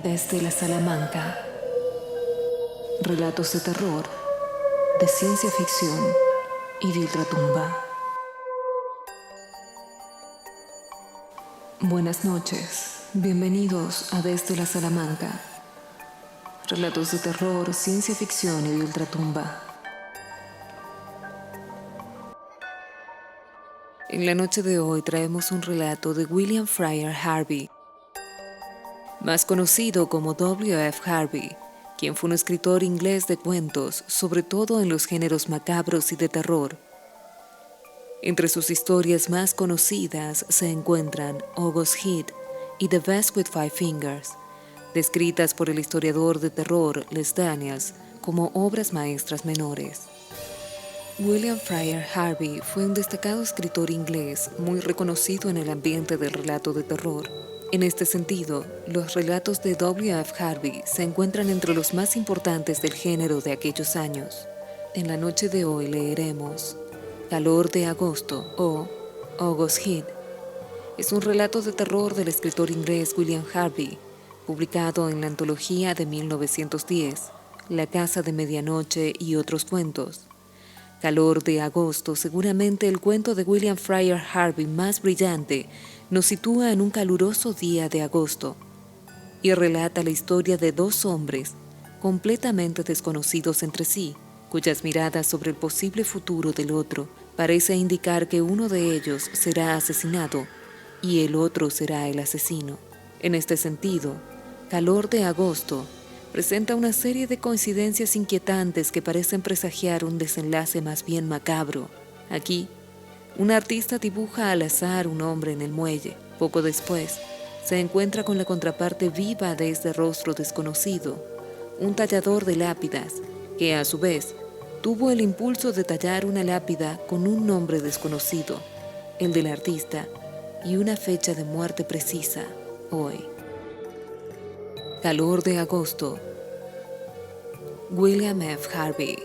Desde la Salamanca, relatos de terror, de ciencia ficción y de ultratumba. Buenas noches, bienvenidos a Desde la Salamanca, relatos de terror, ciencia ficción y de ultratumba. En la noche de hoy traemos un relato de William Fryer Harvey, más conocido como W. F. Harvey, quien fue un escritor inglés de cuentos, sobre todo en los géneros macabros y de terror. Entre sus historias más conocidas se encuentran August Head y The Beast with Five Fingers, descritas por el historiador de terror Les Daniels como obras maestras menores. William Fryer Harvey fue un destacado escritor inglés muy reconocido en el ambiente del relato de terror. En este sentido, los relatos de W. F. Harvey se encuentran entre los más importantes del género de aquellos años. En la noche de hoy leeremos Calor de Agosto o August Head. Es un relato de terror del escritor inglés William Harvey, publicado en la antología de 1910, La Casa de Medianoche y otros cuentos. Calor de Agosto, seguramente el cuento de William Fryer Harvey más brillante, nos sitúa en un caluroso día de agosto y relata la historia de dos hombres completamente desconocidos entre sí, cuyas miradas sobre el posible futuro del otro parece indicar que uno de ellos será asesinado y el otro será el asesino. En este sentido, Calor de Agosto presenta una serie de coincidencias inquietantes que parecen presagiar un desenlace más bien macabro. Aquí, un artista dibuja al azar un hombre en el muelle. Poco después, se encuentra con la contraparte viva de este rostro desconocido, un tallador de lápidas, que a su vez tuvo el impulso de tallar una lápida con un nombre desconocido, el del artista, y una fecha de muerte precisa, hoy. Calor de Agosto. William F. Harvey.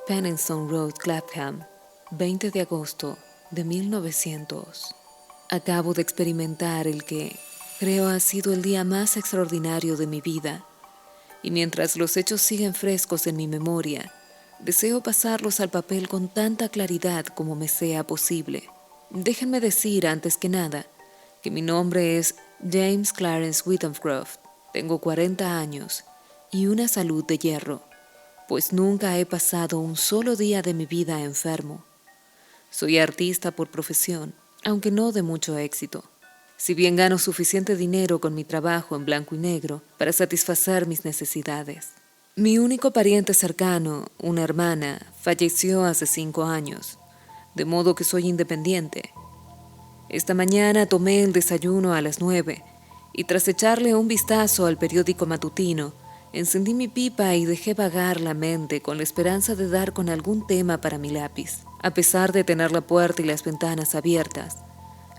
Penistone Road, Clapham, 20 de agosto de 1900. Acabo de experimentar el que creo ha sido el día más extraordinario de mi vida, y mientras los hechos siguen frescos en mi memoria, deseo pasarlos al papel con tanta claridad como me sea posible. Déjenme decir, antes que nada, que mi nombre es James Clarence Whittencroft. Tengo 40 años y una salud de hierro, pues nunca he pasado un solo día de mi vida enfermo. Soy artista por profesión, aunque no de mucho éxito. Si bien gano suficiente dinero con mi trabajo en blanco y negro para satisfacer mis necesidades. Mi único pariente cercano, una hermana, falleció hace 5 años, de modo que soy independiente. Esta mañana tomé el desayuno a las 9 y tras echarle un vistazo al periódico matutino, encendí mi pipa y dejé vagar la mente con la esperanza de dar con algún tema para mi lápiz. A pesar de tener la puerta y las ventanas abiertas,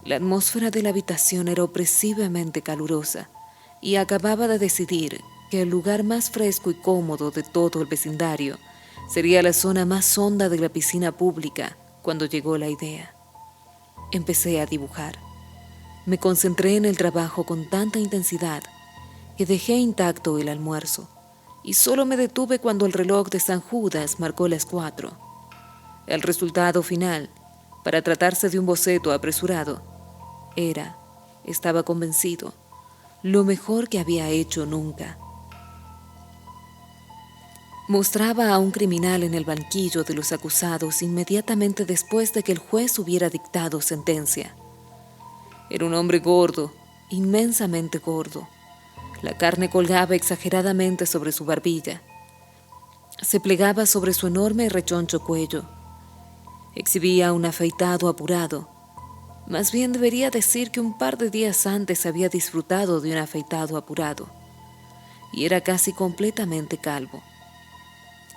la atmósfera de la habitación era opresivamente calurosa y acababa de decidir que el lugar más fresco y cómodo de todo el vecindario sería la zona más honda de la piscina pública cuando llegó la idea. Empecé a dibujar. Me concentré en el trabajo con tanta intensidad que dejé intacto el almuerzo y solo me detuve cuando el reloj de San Judas marcó las 4. El resultado final, para tratarse de un boceto apresurado, estaba convencido, lo mejor que había hecho nunca. Mostraba a un criminal en el banquillo de los acusados inmediatamente después de que el juez hubiera dictado sentencia. Era un hombre gordo, inmensamente gordo. La carne colgaba exageradamente sobre su barbilla. Se plegaba sobre su enorme y rechoncho cuello. Exhibía un afeitado apurado. Más bien debería decir que un par de días antes había disfrutado de un afeitado apurado. Y era casi completamente calvo.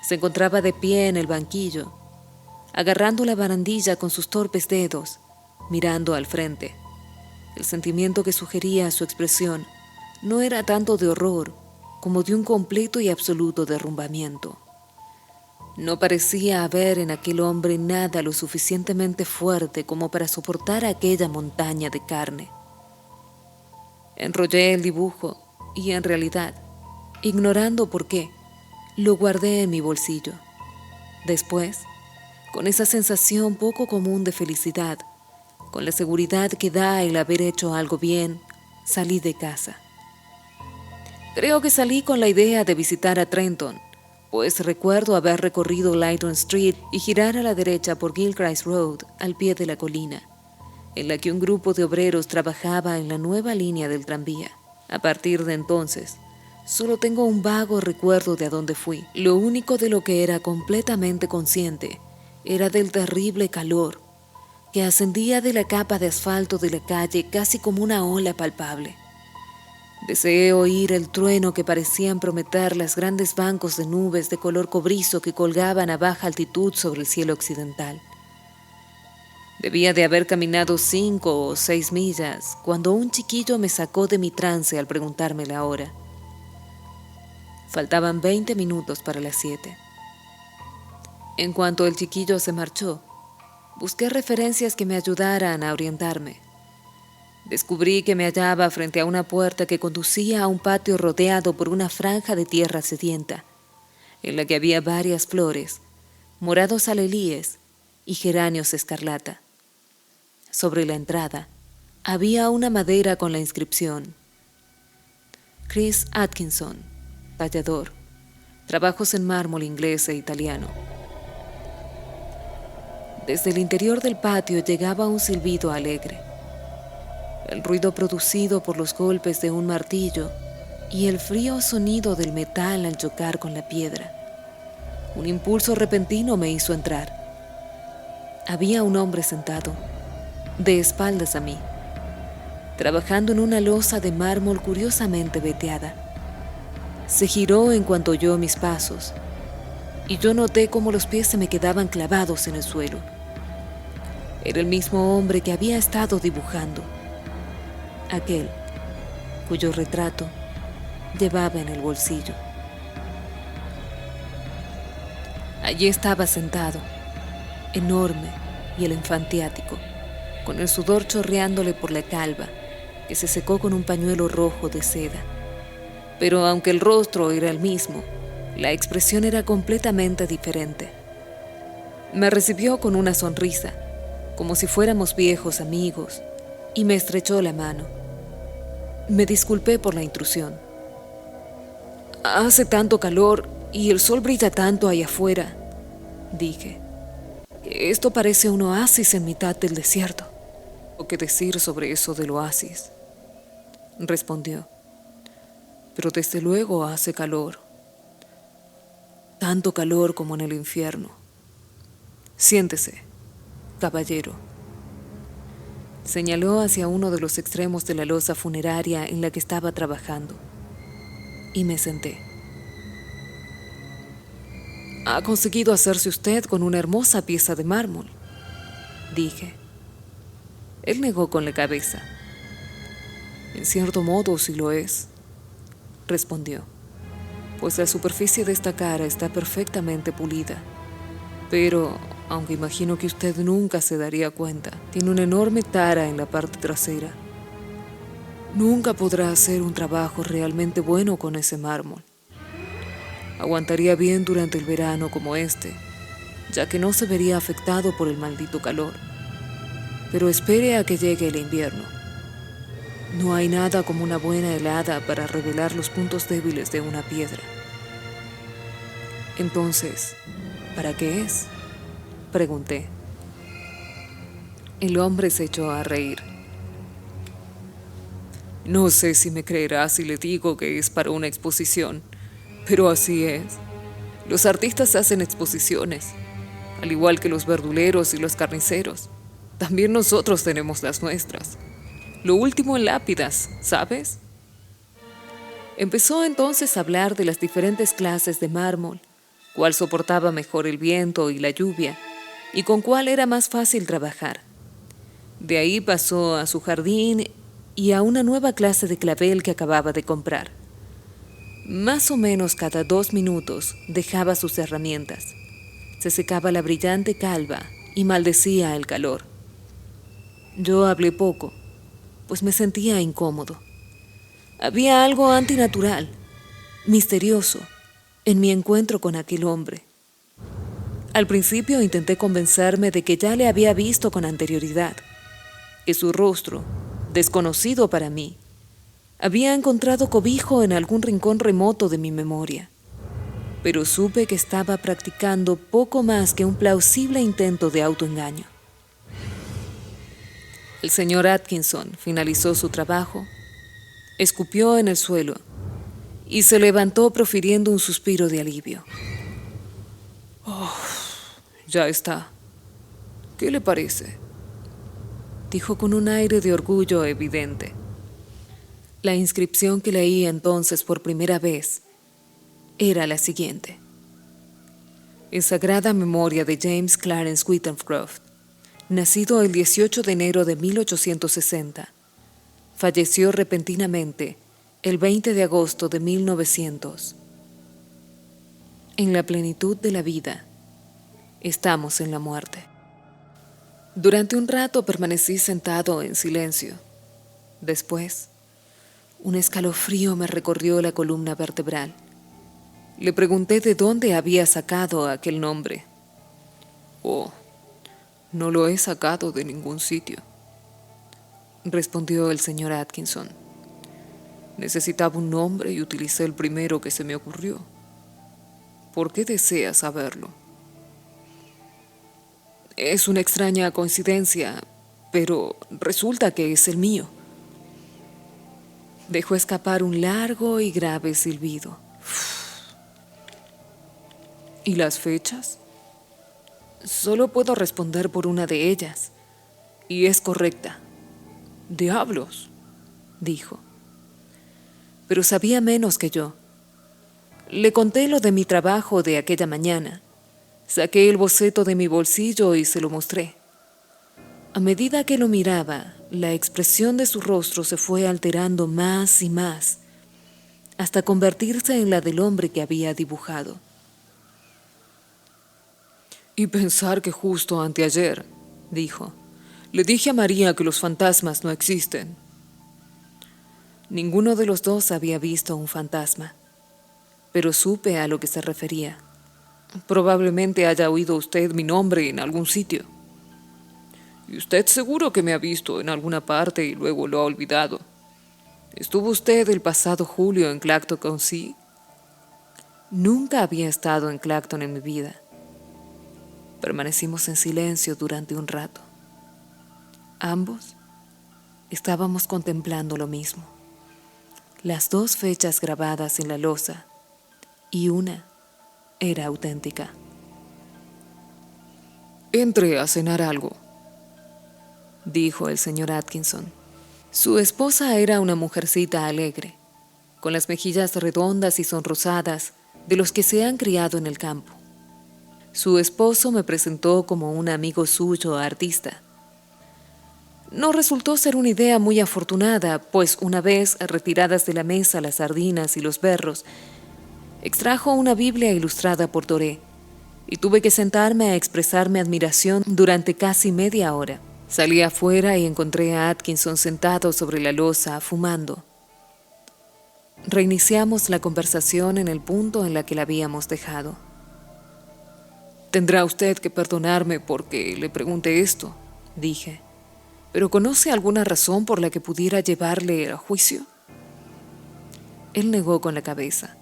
Se encontraba de pie en el banquillo, agarrando la barandilla con sus torpes dedos, mirando al frente. El sentimiento que sugería su expresión no era tanto de horror como de un completo y absoluto derrumbamiento. No parecía haber en aquel hombre nada lo suficientemente fuerte como para soportar aquella montaña de carne. Enrollé el dibujo y, en realidad, ignorando por qué, lo guardé en mi bolsillo. Después, con esa sensación poco común de felicidad, con la seguridad que da el haber hecho algo bien, salí de casa. Creo que salí con la idea de visitar a Trenton, pues recuerdo haber recorrido Lighton Street y girar a la derecha por Gilchrist Road al pie de la colina, en la que un grupo de obreros trabajaba en la nueva línea del tranvía. A partir de entonces, solo tengo un vago recuerdo de a dónde fui. Lo único de lo que era completamente consciente era del terrible calor que ascendía de la capa de asfalto de la calle casi como una ola palpable. Deseé oír el trueno que parecían prometer los grandes bancos de nubes de color cobrizo que colgaban a baja altitud sobre el cielo occidental. Debía de haber caminado 5 o 6 millas cuando un chiquillo me sacó de mi trance al preguntarme la hora. Faltaban 20 minutos para las 7. En cuanto el chiquillo se marchó, busqué referencias que me ayudaran a orientarme. Descubrí que me hallaba frente a una puerta que conducía a un patio rodeado por una franja de tierra sedienta, en la que había varias flores, morados alelíes y geranios escarlata. Sobre la entrada había una madera con la inscripción: Chris Atkinson, tallador, trabajos en mármol inglés e italiano. Desde el interior del patio llegaba un silbido alegre, el ruido producido por los golpes de un martillo y el frío sonido del metal al chocar con la piedra. Un impulso repentino me hizo entrar. Había un hombre sentado, de espaldas a mí, trabajando en una losa de mármol curiosamente veteada. Se giró en cuanto oyó mis pasos, y yo noté cómo los pies se me quedaban clavados en el suelo. Era el mismo hombre que había estado dibujando, aquel cuyo retrato llevaba en el bolsillo. Allí estaba sentado, enorme y elefantiático, con el sudor chorreándole por la calva, que se secó con un pañuelo rojo de seda. Pero aunque el rostro era el mismo, la expresión era completamente diferente. Me recibió con una sonrisa, como si fuéramos viejos amigos, y me estrechó la mano. Me disculpé por la intrusión. «Hace tanto calor y el sol brilla tanto allá afuera», dije, «que esto parece un oasis en mitad del desierto». «¿Qué decir sobre eso del oasis?», respondió. «Pero desde luego hace calor. Tanto calor como en el infierno. Siéntese, caballero». Señaló hacia uno de los extremos de la losa funeraria en la que estaba trabajando, y me senté. «Ha conseguido hacerse usted con una hermosa pieza de mármol», dije. Él negó con la cabeza. «En cierto modo sí lo es», respondió, «pues la superficie de esta cara está perfectamente pulida. Pero, aunque imagino que usted nunca se daría cuenta, tiene una enorme tara en la parte trasera. Nunca podrá hacer un trabajo realmente bueno con ese mármol. Aguantaría bien durante el verano como este, ya que no se vería afectado por el maldito calor. Pero espere a que llegue el invierno. No hay nada como una buena helada para revelar los puntos débiles de una piedra». «Entonces, ¿para qué es?», pregunté. El hombre se echó a reír. «No sé si me creerá si le digo que es para una exposición, pero así es. Los artistas hacen exposiciones, al igual que los verduleros y los carniceros. También nosotros tenemos las nuestras. Lo último en lápidas, ¿sabes?». Empezó entonces a hablar de las diferentes clases de mármol, cuál soportaba mejor el viento y la lluvia, y con cuál era más fácil trabajar. De ahí pasó a su jardín y a una nueva clase de clavel que acababa de comprar. Más o menos cada 2 minutos dejaba sus herramientas. Se secaba la brillante calva y maldecía el calor. Yo hablé poco, pues me sentía incómodo. Había algo antinatural, misterioso, en mi encuentro con aquel hombre. Al principio intenté convencerme de que ya le había visto con anterioridad, que su rostro, desconocido para mí, había encontrado cobijo en algún rincón remoto de mi memoria, pero supe que estaba practicando poco más que un plausible intento de autoengaño. El señor Atkinson finalizó su trabajo, escupió en el suelo y se levantó profiriendo un suspiro de alivio. «Oh, ya está. ¿Qué le parece?», dijo con un aire de orgullo evidente. La inscripción que leí entonces por primera vez era la siguiente: en sagrada memoria de James Clarence Whitcroft, nacido el 18 de enero de 1860, falleció repentinamente el 20 de agosto de 1900. En la plenitud de la vida, estamos en la muerte. Durante un rato permanecí sentado en silencio. Después, un escalofrío me recorrió la columna vertebral. Le pregunté de dónde había sacado aquel nombre. «Oh, no lo he sacado de ningún sitio», respondió el señor Atkinson. «Necesitaba un nombre y utilicé el primero que se me ocurrió. ¿Por qué desea saberlo?». «Es una extraña coincidencia, pero resulta que es el mío». Dejó escapar un largo y grave silbido. «¿Y las fechas?». «Solo puedo responder por una de ellas, y es correcta». «¡Diablos!», dijo. Pero sabía menos que yo. Le conté lo de mi trabajo de aquella mañana. Saqué el boceto de mi bolsillo y se lo mostré. A medida que lo miraba, la expresión de su rostro se fue alterando más y más, hasta convertirse en la del hombre que había dibujado. «Y pensar que justo anteayer», dijo, «le dije a María que los fantasmas no existen». Ninguno de los dos había visto un fantasma, pero supe a lo que se refería. «Probablemente haya oído usted mi nombre en algún sitio». «Y usted seguro que me ha visto en alguna parte y luego lo ha olvidado. ¿Estuvo usted el pasado julio en Clacton-on-Sea?». Nunca había estado en Clacton en mi vida. Permanecimos en silencio durante un rato. Ambos estábamos contemplando lo mismo. Las dos fechas grabadas en la losa, y una era auténtica. «Entre a cenar algo», dijo el señor Atkinson. Su esposa era una mujercita alegre, con las mejillas redondas y sonrosadas de los que se han criado en el campo. Su esposo me presentó como un amigo suyo artista. No resultó ser una idea muy afortunada, pues una vez retiradas de la mesa las sardinas y los berros, extrajo una Biblia ilustrada por Doré, y tuve que sentarme a expresar mi admiración durante casi media hora. Salí afuera y encontré a Atkinson sentado sobre la losa, fumando. Reiniciamos la conversación en el punto en la que la habíamos dejado. «Tendrá usted que perdonarme porque le pregunte esto», dije, «pero ¿conoce alguna razón por la que pudiera llevarle a juicio?». Él negó con la cabeza.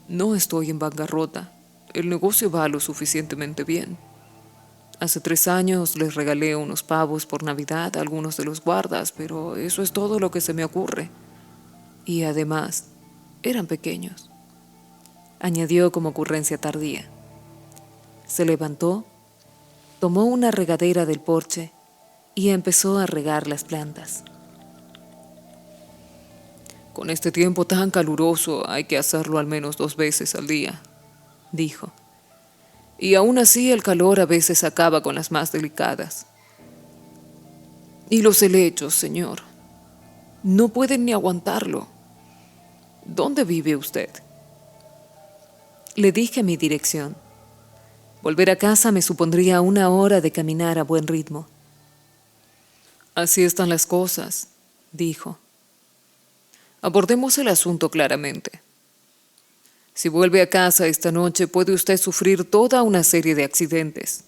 «No estoy en bancarrota. El negocio va lo suficientemente bien. Hace 3 años les regalé unos pavos por Navidad a algunos de los guardas, pero eso es todo lo que se me ocurre. Y además, eran pequeños», añadió como ocurrencia tardía. Se levantó, tomó una regadera del porche y empezó a regar las plantas. «Con este tiempo tan caluroso hay que hacerlo al menos 2 veces al día», dijo. «Y aún así el calor a veces acaba con las más delicadas. Y los helechos, señor, no pueden ni aguantarlo. ¿Dónde vive usted?». Le dije mi dirección. Volver a casa me supondría 1 hora de caminar a buen ritmo. «Así están las cosas», dijo. Abordemos el asunto claramente. Si vuelve a casa esta noche, puede usted sufrir toda una serie de accidentes.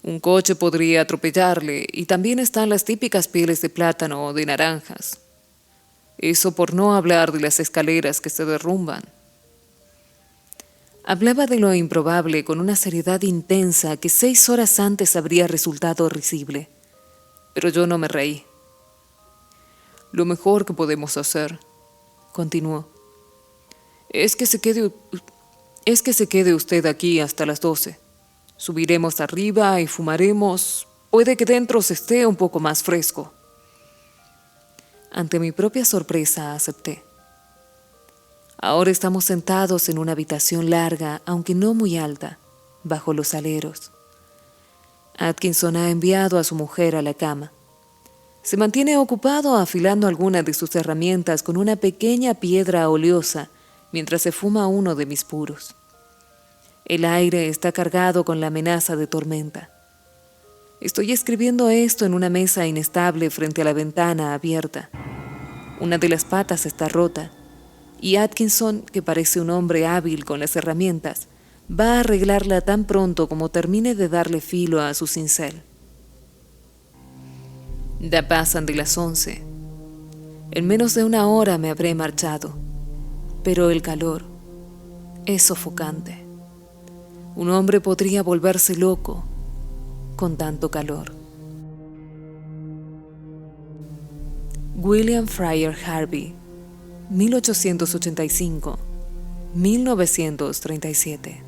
Un coche podría atropellarle y también están las típicas pieles de plátano o de naranjas. Eso por no hablar de las escaleras que se derrumban. Hablaba de lo improbable con una seriedad intensa que 6 horas antes habría resultado risible. Pero yo no me reí. Lo mejor que podemos hacer, continuó, es que se quede usted aquí hasta las 12. Subiremos arriba y fumaremos. Puede que dentro se esté un poco más fresco. Ante mi propia sorpresa acepté. Ahora estamos sentados en una habitación larga, aunque no muy alta, bajo los aleros. Atkinson ha enviado a su mujer a la cama. Se mantiene ocupado afilando alguna de sus herramientas con una pequeña piedra oleosa mientras se fuma uno de mis puros. El aire está cargado con la amenaza de tormenta. Estoy escribiendo esto en una mesa inestable frente a la ventana abierta. Una de las patas está rota y Atkinson, que parece un hombre hábil con las herramientas, va a arreglarla tan pronto como termine de darle filo a su cincel. Ya pasan de las 11. En menos de una hora me habré marchado, pero el calor es sofocante. Un hombre podría volverse loco con tanto calor. William Fryer Harvey, 1885-1937.